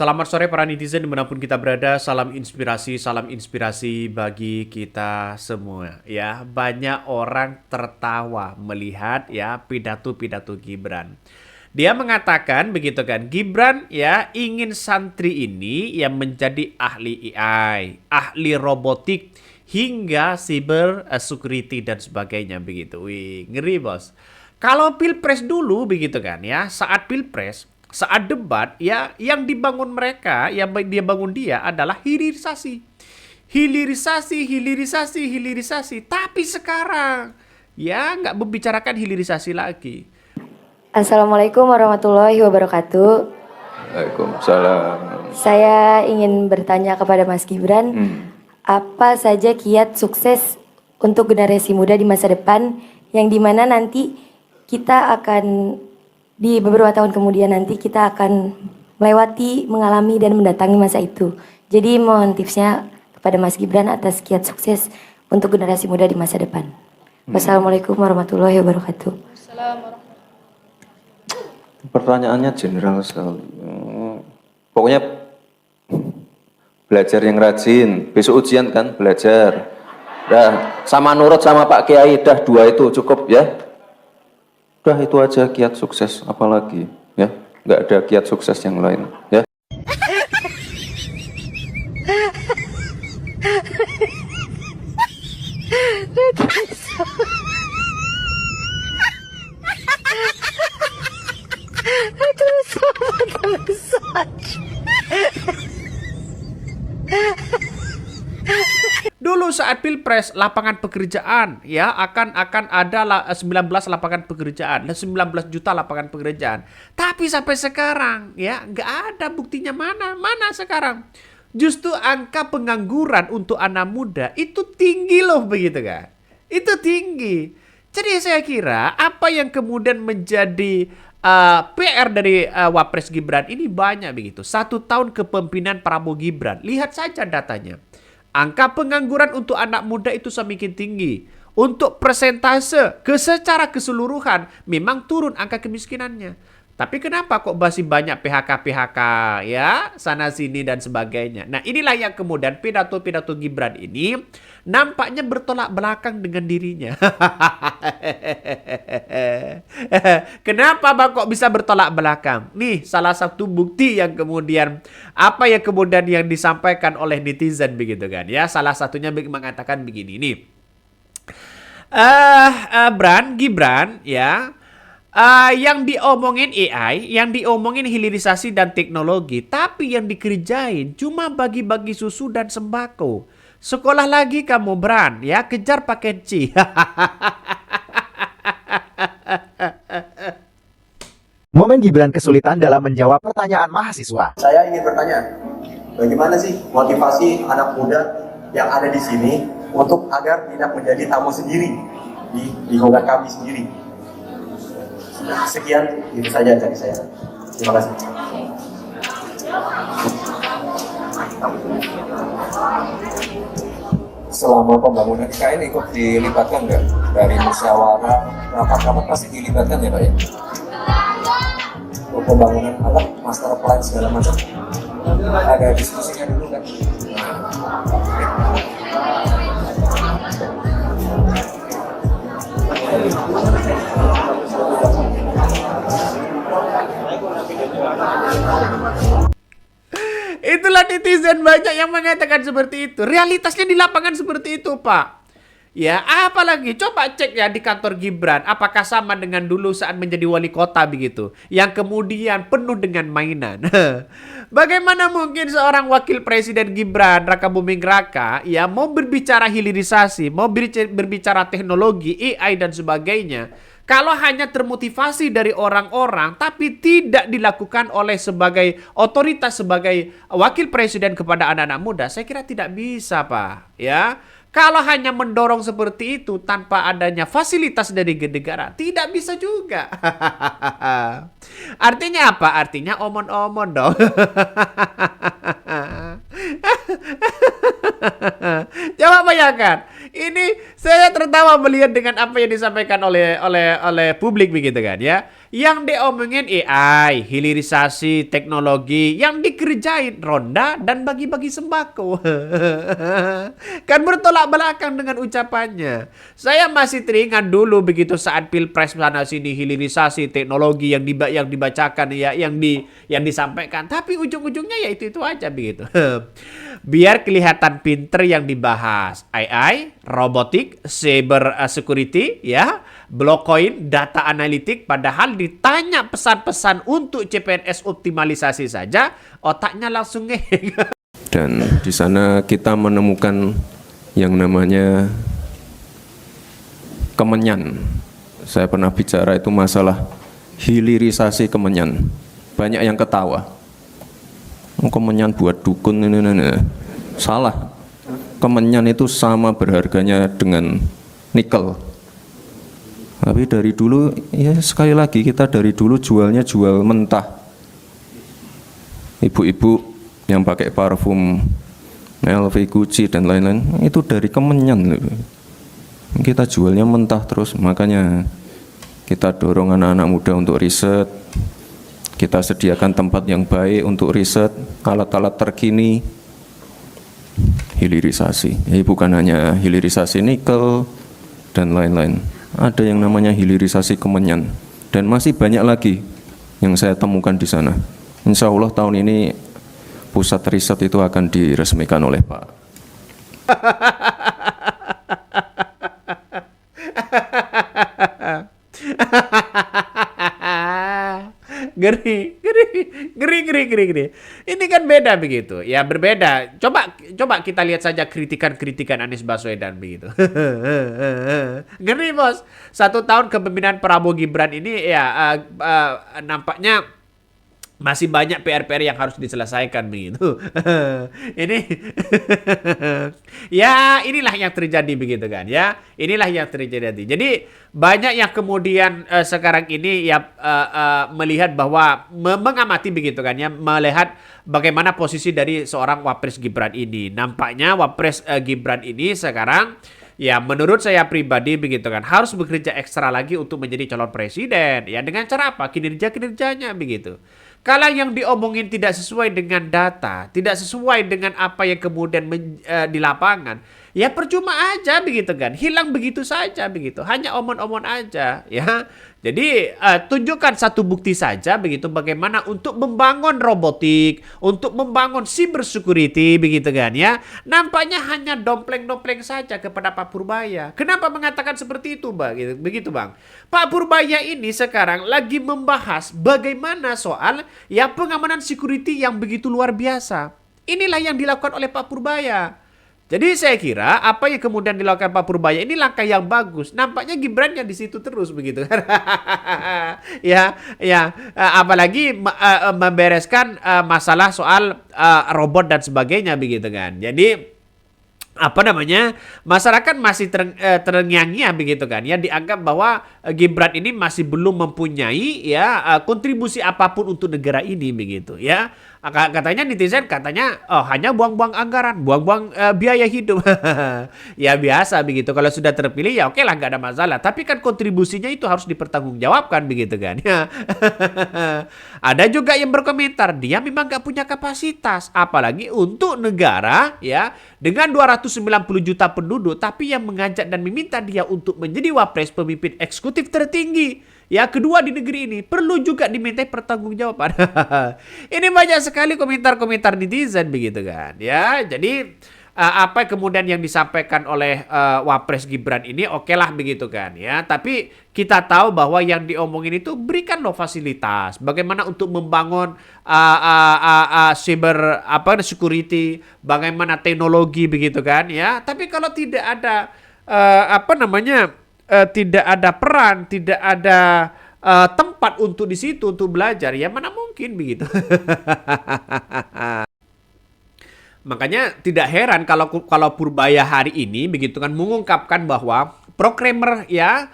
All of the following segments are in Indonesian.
Selamat sore para netizen dimanapun kita berada. Salam inspirasi bagi kita semua. Ya, banyak orang tertawa melihat ya pidato-pidato Gibran. Dia mengatakan begitu kan, Gibran ya ingin santri ini yang menjadi ahli AI, ahli robotik hingga cyber security dan sebagainya begitu. Wih, ngeri bos. Kalau pilpres dulu begitu kan ya, saat pilpres, saat debat ya yang dibangun mereka, yang dia bangun dia adalah hilirisasi. Hilirisasi. Tapi sekarang ya nggak membicarakan hilirisasi lagi. Assalamualaikum warahmatullahi wabarakatuh. Waalaikumsalam. Saya ingin bertanya kepada Mas Gibran, apa saja kiat sukses untuk generasi muda di masa depan yang dimana nanti kita akan di beberapa tahun kemudian nanti kita akan melewati, mengalami dan mendatangi masa itu. Jadi mohon tipsnya kepada Mas Gibran atas kiat sukses untuk generasi muda di masa depan. Wassalamualaikum warahmatullahi wabarakatuh. Pertanyaannya general sekali. Pokoknya belajar yang rajin. Besok ujian kan, belajar. Dah, sama nurut sama Pak Kiai, dah dua itu cukup ya. Udah itu aja kiat sukses, apalagi ya. Nggak ada kiat sukses yang lain ya. Dulu saat pilpres lapangan pekerjaan ya akan ada 19 lapangan pekerjaan, 19 juta lapangan pekerjaan. Tapi sampai sekarang ya nggak ada buktinya mana sekarang. Justru angka pengangguran untuk anak muda itu tinggi loh begitu kan? Itu tinggi. Jadi saya kira apa yang kemudian menjadi PR dari Wapres Gibran ini banyak begitu. 1 tahun kepemimpinan Prabowo Gibran, lihat saja datanya. Angka pengangguran untuk anak muda itu semakin tinggi. Untuk persentase secara keseluruhan memang turun angka kemiskinannya. Tapi kenapa kok masih banyak PHK ya sana sini dan sebagainya. Nah inilah yang kemudian pidato-pidato Gibran ini nampaknya bertolak belakang dengan dirinya. Kenapa Bang kok bisa bertolak belakang? Nih salah satu bukti yang kemudian apa yang kemudian yang disampaikan oleh netizen begitu kan ya. Salah satunya mengatakan begini nih. Gibran ya. Yang diomongin AI, yang diomongin hilirisasi dan teknologi, tapi yang dikerjain cuma bagi-bagi susu dan sembako. Sekolah lagi kamu Bran, ya kejar paket C. Momen Gibran kesulitan dalam menjawab pertanyaan mahasiswa. Saya ingin bertanya, bagaimana sih motivasi anak muda yang ada di sini untuk agar tidak menjadi tamu sendiri di lingkungan kami sendiri? Sekian, itu saja dari saya. Terima kasih. Selama pembangunan IKN ikut dilibatkan nggak? Dari musyawarah, rapat-rapat pasti dilibatkan ya Pak ya? Untuk pembangunan apa, master plan segala macam, ada diskusinya dulu kan? Itulah netizen banyak yang mengatakan seperti itu. Realitasnya di lapangan seperti itu, Pak. Ya, apalagi coba cek ya di kantor Gibran, apakah sama dengan dulu saat menjadi wali kota begitu, yang kemudian penuh dengan mainan. Bagaimana mungkin seorang wakil presiden Gibran Raka Buming Raka ya mau berbicara hilirisasi, mau berbicara teknologi, AI dan sebagainya, kalau hanya termotivasi dari orang-orang tapi tidak dilakukan oleh sebagai otoritas, sebagai wakil presiden kepada anak-anak muda, saya kira tidak bisa, Pak. Ya. Kalau hanya mendorong seperti itu tanpa adanya fasilitas dari negara, tidak bisa juga. Artinya apa? Artinya omon-omon dong. Coba bayangkan, ini saya tertawa melihat dengan apa yang disampaikan oleh publik begitu kan ya. Yang diomongin AI, hilirisasi, teknologi, yang dikerjain ronda dan bagi-bagi sembako. Kan bertolak belakang dengan ucapannya. Saya masih teringat dulu begitu saat Pilpres sana sini hilirisasi, teknologi yang dibacakan ya, yang disampaikan. Tapi ujung-ujungnya ya itu aja begitu. Biar kelihatan pinter yang dibahas. AI, robotik, cyber security, ya, blockchain, data analitik, padahal ditanya pesan-pesan untuk CPNS optimalisasi saja, otaknya langsung ngeheng. Dan di sana kita menemukan yang namanya kemenyan. Saya pernah bicara itu masalah hilirisasi kemenyan. Banyak yang ketawa. Kemenyan buat dukun ini. Salah. Kemenyan itu sama berharganya dengan nikel. Tapi dari dulu, ya sekali lagi kita dari dulu jualnya jual mentah. Ibu-ibu yang pakai parfum LV, Gucci dan lain-lain itu dari kemenyan. Kita jualnya mentah terus, makanya kita dorong anak-anak muda untuk riset. Kita sediakan tempat yang baik untuk riset, alat-alat terkini, hilirisasi. Bukan hanya hilirisasi nikel dan lain-lain. Ada yang namanya hilirisasi kemenyan dan masih banyak lagi yang saya temukan di sana. Insya Allah tahun ini pusat riset itu akan diresmikan oleh Pak. Ngeri. Ini kan beda begitu. Ya berbeda. Coba kita lihat saja kritikan Anies Baswedan begitu. Ngeri bos. 1 tahun kepemimpinan Prabowo Gibran ini ya nampaknya masih banyak PR-PR yang harus diselesaikan begitu. Ini ya inilah yang terjadi begitu kan ya. Inilah yang terjadi. Jadi banyak yang kemudian sekarang ini ya melihat bahwa mengamati begitu kan ya, melihat bagaimana posisi dari seorang Wapres Gibran ini. Nampaknya Wapres Gibran ini sekarang ya menurut saya pribadi begitu kan harus bekerja ekstra lagi untuk menjadi calon presiden. Ya dengan cara apa? Kinerjanya begitu. Kalau yang diomongin tidak sesuai dengan data, tidak sesuai dengan apa yang kemudian di lapangan, ya percuma aja begitu kan, hilang begitu saja begitu, hanya omong-omong aja ya. Jadi tunjukkan satu bukti saja begitu bagaimana untuk membangun robotik, untuk membangun cyber security begitu kan ya. Nampaknya hanya dompleng-dompleng saja kepada Pak Purbaya. Kenapa mengatakan seperti itu Bang? Begitu Bang. Pak Purbaya ini sekarang lagi membahas bagaimana soal ya pengamanan security yang begitu luar biasa. Inilah yang dilakukan oleh Pak Purbaya. Jadi saya kira apa yang kemudian dilakukan Pak Purbaya ini langkah yang bagus. Nampaknya Gibrannya di situ terus begitu kan. Apalagi membereskan masalah soal robot dan sebagainya begitu kan. Jadi masyarakat masih terngiang-ngiang begitu kan ya, dianggap bahwa Gibran ini masih belum mempunyai ya kontribusi apapun untuk negara ini begitu ya. Katanya netizen hanya buang-buang anggaran, buang-buang biaya hidup. Ya biasa begitu, kalau sudah terpilih ya oke lah, nggak ada masalah, tapi kan kontribusinya itu harus dipertanggungjawabkan begitu kan ya. Ada juga yang berkomentar dia memang nggak punya kapasitas apalagi untuk negara ya dengan 290 juta penduduk, tapi yang mengajak dan meminta dia untuk menjadi wapres pemimpin eksekutif tertinggi ya kedua di negeri ini, perlu juga dimintai pertanggungjawaban. Ini banyak sekali komentar-komentar netizen begitu kan ya. Jadi apa kemudian yang disampaikan oleh Wapres Gibran ini oke lah begitu kan ya. Tapi kita tahu bahwa yang diomongin itu berikan loh fasilitas. Bagaimana untuk membangun cyber security, bagaimana teknologi begitu kan ya. Tapi kalau tidak ada tidak ada peran, tidak ada tempat untuk di situ untuk belajar, ya mana mungkin begitu. Makanya tidak heran kalau Purbaya hari ini begitu kan mengungkapkan bahwa programmer ya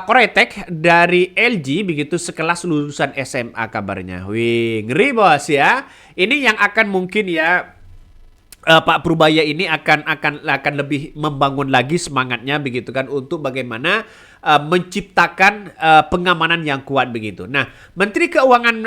Koretek dari LG begitu sekelas lulusan SMA kabarnya. Wih, ngeri bos ya. Ini yang akan mungkin ya Pak Purbaya ini akan lebih membangun lagi semangatnya begitu kan untuk bagaimana menciptakan pengamanan yang kuat begitu. Nah, Menteri Keuangan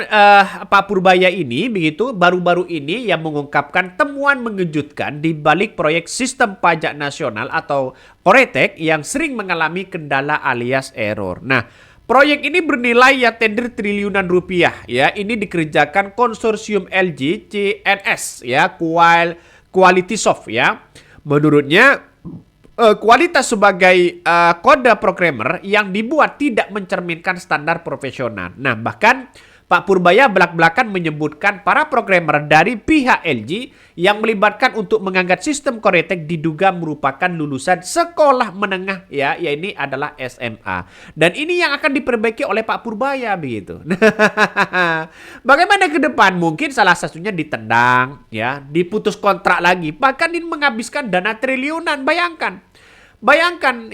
Pak Purbaya ini begitu baru-baru ini yang mengungkapkan temuan mengejutkan di balik proyek sistem pajak nasional atau Koretek yang sering mengalami kendala alias error. Nah, proyek ini bernilai ya tender triliunan rupiah ya. Ini dikerjakan konsorsium LG CNS ya, Quality Soft ya. Menurutnya kualitas sebagai kode programmer yang dibuat tidak mencerminkan standar profesional. Nah, bahkan Pak Purbaya belak-belakan menyebutkan para programmer dari pihak LG yang melibatkan untuk mengangkat sistem Koretek diduga merupakan lulusan sekolah menengah ya ini adalah SMA. Dan ini yang akan diperbaiki oleh Pak Purbaya begitu. Bagaimana ke depan? Mungkin salah satunya ditendang ya, diputus kontrak lagi. Bahkan ini menghabiskan dana triliunan, bayangkan. Bayangkan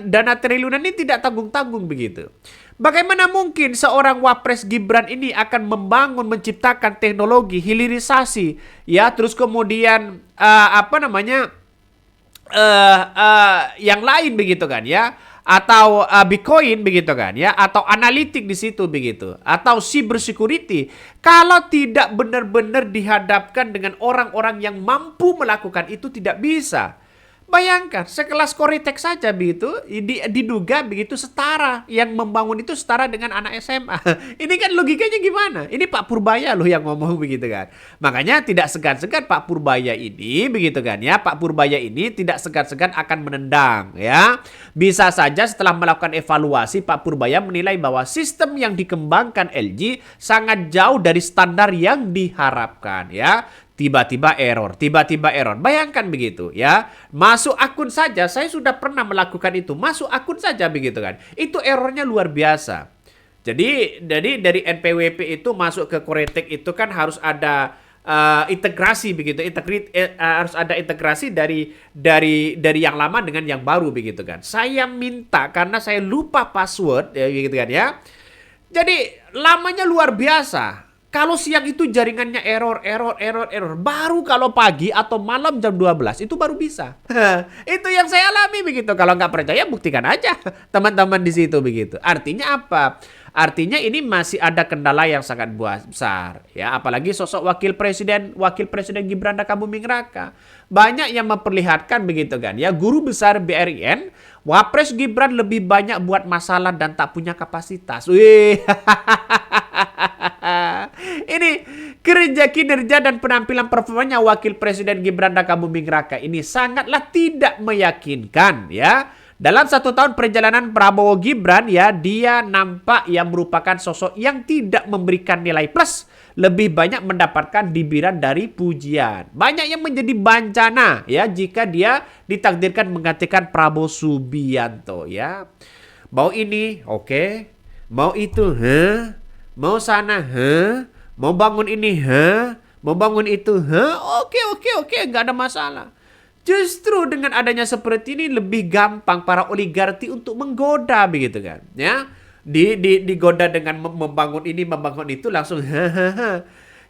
dana triliunan ini tidak tanggung-tanggung begitu. Bagaimana mungkin seorang Wapres Gibran ini akan membangun, menciptakan teknologi hilirisasi, ya, terus kemudian yang lain begitu kan ya, atau Bitcoin begitu kan ya, atau analitik di situ begitu, atau cyber security, kalau tidak benar-benar dihadapkan dengan orang-orang yang mampu melakukan itu tidak bisa. Bayangkan, sekelas Koretek saja begitu, diduga begitu setara, yang membangun itu setara dengan anak SMA. Ini kan logikanya gimana? Ini Pak Purbaya loh yang ngomong begitu kan. Makanya tidak segan-segan Pak Purbaya ini begitu kan ya. Pak Purbaya ini tidak segan-segan akan menendang ya. Bisa saja setelah melakukan evaluasi Pak Purbaya menilai bahwa sistem yang dikembangkan LG sangat jauh dari standar yang diharapkan ya. Tiba-tiba error. Bayangkan begitu ya. Masuk akun saja, saya sudah pernah melakukan itu. Masuk akun saja begitu kan. Itu errornya luar biasa. Jadi dari NPWP itu masuk ke Koretek itu kan harus ada integrasi begitu. Harus ada integrasi dari yang lama dengan yang baru begitu kan. Saya minta karena saya lupa password ya gitu kan ya. Jadi lamanya luar biasa. Kalau siang itu jaringannya error. Baru kalau pagi atau malam jam 12 itu baru bisa. Itu yang saya alami begitu. Kalau nggak percaya buktikan aja teman-teman di situ begitu. Artinya apa? Artinya ini masih ada kendala yang sangat besar ya, apalagi sosok wakil presiden Gibran Rakabuming Raka. Banyak yang memperlihatkan begitu kan ya, guru besar BRIN, Wapres Gibran lebih banyak buat masalah dan tak punya kapasitas. Wih. Ini kinerja dan penampilan performanya wakil presiden Gibran Rakabuming Raka ini sangatlah tidak meyakinkan ya. Dalam 1 tahun perjalanan Prabowo Gibran ya, dia nampak yang merupakan sosok yang tidak memberikan nilai plus, lebih banyak mendapatkan dibiran dari pujian. Banyak yang menjadi bencana ya jika dia ditakdirkan menggantikan Prabowo Subianto ya. Mau ini, oke. Mau itu, mau sana, mau bangun ini, mau bangun itu, oke, nggak ada masalah. Justru dengan adanya seperti ini lebih gampang para oligarki untuk menggoda begitu kan ya. Digoda dengan membangun ini, membangun itu langsung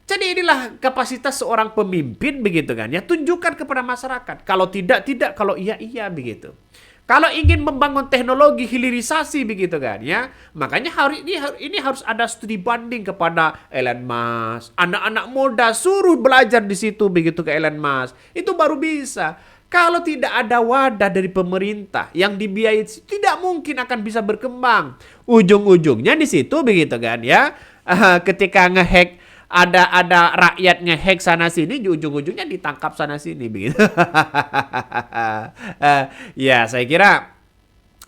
Jadi inilah kapasitas seorang pemimpin begitu kan ya. Tunjukkan kepada masyarakat. Kalau tidak, kalau iya begitu. Kalau ingin membangun teknologi hilirisasi begitu kan ya, makanya ini harus ada studi banding kepada Elon Musk. Anak-anak muda suruh belajar di situ begitu ke Elon Musk. Itu baru bisa. Kalau tidak ada wadah dari pemerintah yang dibiayai, tidak mungkin akan bisa berkembang. Ujung-ujungnya di situ begitu kan ya. Ketika ngehack ada rakyat ngehack sana sini, di ujung-ujungnya ditangkap sana sini begitu. Ya, saya kira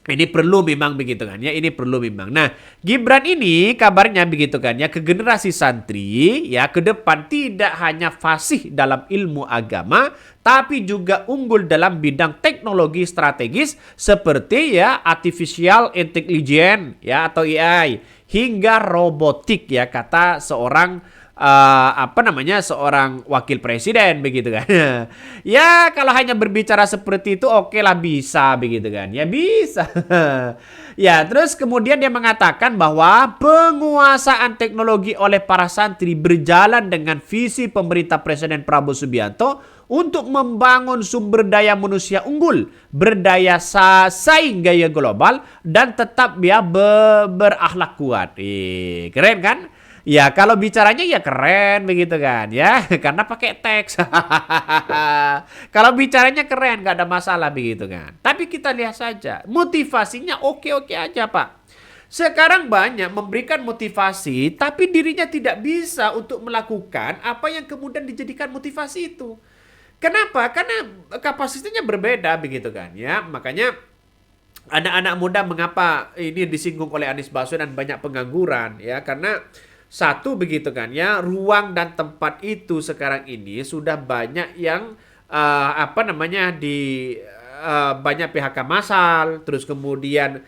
ini perlu memang begitu kan ya, ini perlu memang. Nah, Gibran ini kabarnya begitu kan ya, ke generasi santri ya, ke depan tidak hanya fasih dalam ilmu agama, tapi juga unggul dalam bidang teknologi strategis seperti ya artificial intelligence ya atau AI hingga robotik ya, kata seorang seorang wakil presiden begitu kan. Ya kalau hanya berbicara seperti itu oke lah bisa begitu kan. Ya bisa. Ya terus kemudian dia mengatakan bahwa penguasaan teknologi oleh para santri berjalan dengan visi pemerintah Presiden Prabowo Subianto untuk membangun sumber daya manusia unggul, berdaya saing gaya global, dan tetap ya berakhlak kuat. Keren kan? Ya kalau bicaranya ya keren begitu kan ya, karena pakai teks. Kalau bicaranya keren nggak ada masalah begitu kan. Tapi kita lihat saja motivasinya oke-oke aja Pak. Sekarang banyak memberikan motivasi tapi dirinya tidak bisa untuk melakukan apa yang kemudian dijadikan motivasi itu. Kenapa? Karena kapasitasnya berbeda begitu kan ya. Makanya anak-anak muda mengapa ini disinggung oleh Anies Baswedan banyak pengangguran ya, karena satu begitu kan ya, ruang dan tempat itu sekarang ini sudah banyak yang banyak PHK massal, terus kemudian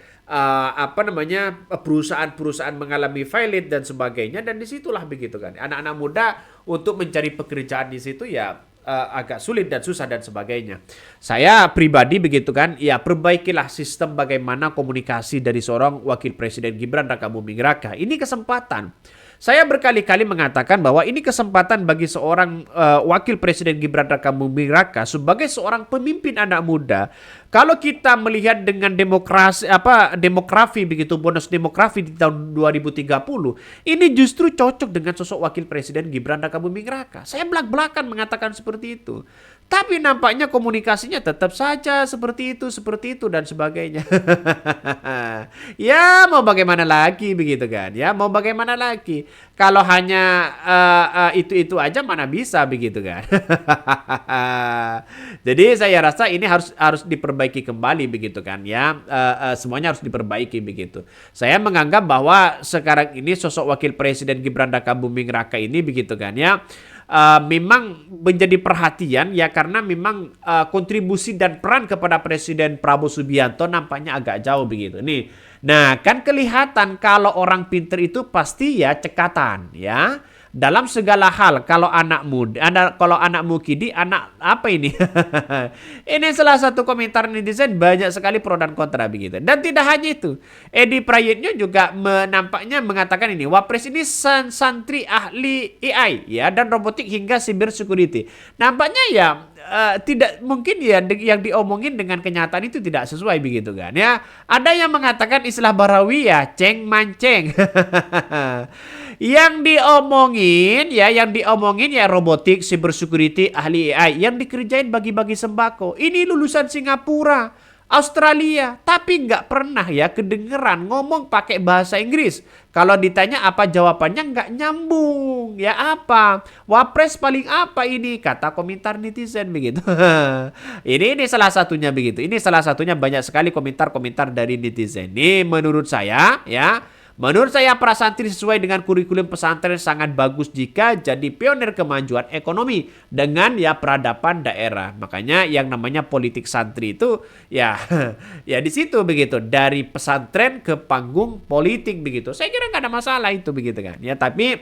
perusahaan-perusahaan mengalami failit dan sebagainya, dan disitulah begitu kan anak-anak muda untuk mencari pekerjaan di situ ya agak sulit dan susah dan sebagainya. Saya pribadi begitu kan, ya perbaikilah sistem bagaimana komunikasi dari seorang wakil presiden Gibran Raka Buming Raka. Ini kesempatan. Saya berkali-kali mengatakan bahwa ini kesempatan bagi seorang wakil presiden Gibran Raka Buming Raka sebagai seorang pemimpin anak muda. Kalau kita melihat dengan demografi begitu, bonus demografi di tahun 2030, ini justru cocok dengan sosok wakil presiden Gibran Raka Buming Raka. Saya belak-belakan mengatakan seperti itu. Tapi nampaknya komunikasinya tetap saja seperti itu dan sebagainya. Ya mau bagaimana lagi begitu kan? Ya mau bagaimana lagi? Kalau hanya itu aja mana bisa begitu kan? Jadi saya rasa ini harus diperbaiki kembali begitu kan ya. Semuanya harus diperbaiki begitu. Saya menganggap bahwa sekarang ini sosok wakil presiden Gibran Raka Buming Raka ini begitu kan ya. Memang menjadi perhatian ya, karena memang kontribusi dan peran kepada Presiden Prabowo Subianto nampaknya agak jauh begitu nih. Nah kan kelihatan kalau orang pinter itu pasti ya cekatan ya dalam segala hal. Kalau anak mukidi anak apa ini? Ini salah satu komentar netizen banyak sekali pro dan kontra begitu. Dan tidak hanya itu, Edi Prayitno juga nampaknya mengatakan ini, Wapres ini santri ahli AI ya dan robotik hingga cyber security. Nampaknya ya tidak mungkin ya yang diomongin dengan kenyataan itu tidak sesuai begitu kan ya. Ada yang mengatakan istilah Barawi ya ceng manceng. Yang diomongin ya robotik, cyber security, ahli AI yang dikerjain bagi-bagi sembako. Ini lulusan Singapura, Australia, tapi nggak pernah ya kedengeran ngomong pakai bahasa Inggris. Kalau ditanya apa jawabannya nggak nyambung. Ya apa? Wapres paling apa ini? Kata komentar netizen begitu. Ini salah satunya begitu. Ini salah satunya banyak sekali komentar-komentar dari netizen. Ini menurut saya ya. Menurut saya para santri sesuai dengan kurikulum pesantren sangat bagus jika jadi pionir kemajuan ekonomi dengan ya peradaban daerah. Makanya yang namanya politik santri itu ya ya di situ begitu, dari pesantren ke panggung politik begitu. Saya kira nggak ada masalah itu begitu kan. Ya tapi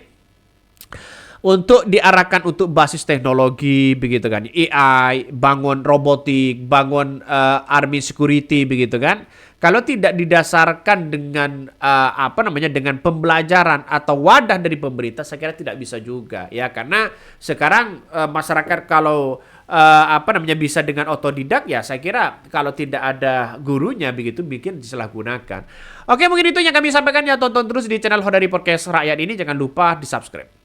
untuk diarahkan untuk basis teknologi begitu kan, AI, bangun robotik, bangun army security begitu kan. Kalau tidak didasarkan dengan dengan pembelajaran atau wadah dari pemerintah, saya kira tidak bisa juga ya, karena sekarang masyarakat kalau bisa dengan otodidak ya, saya kira kalau tidak ada gurunya begitu bikin disalahgunakan. Oke, mungkin itu yang kami sampaikan ya. Tonton terus di channel Hodari Podcast Rakyat ini, jangan lupa di subscribe.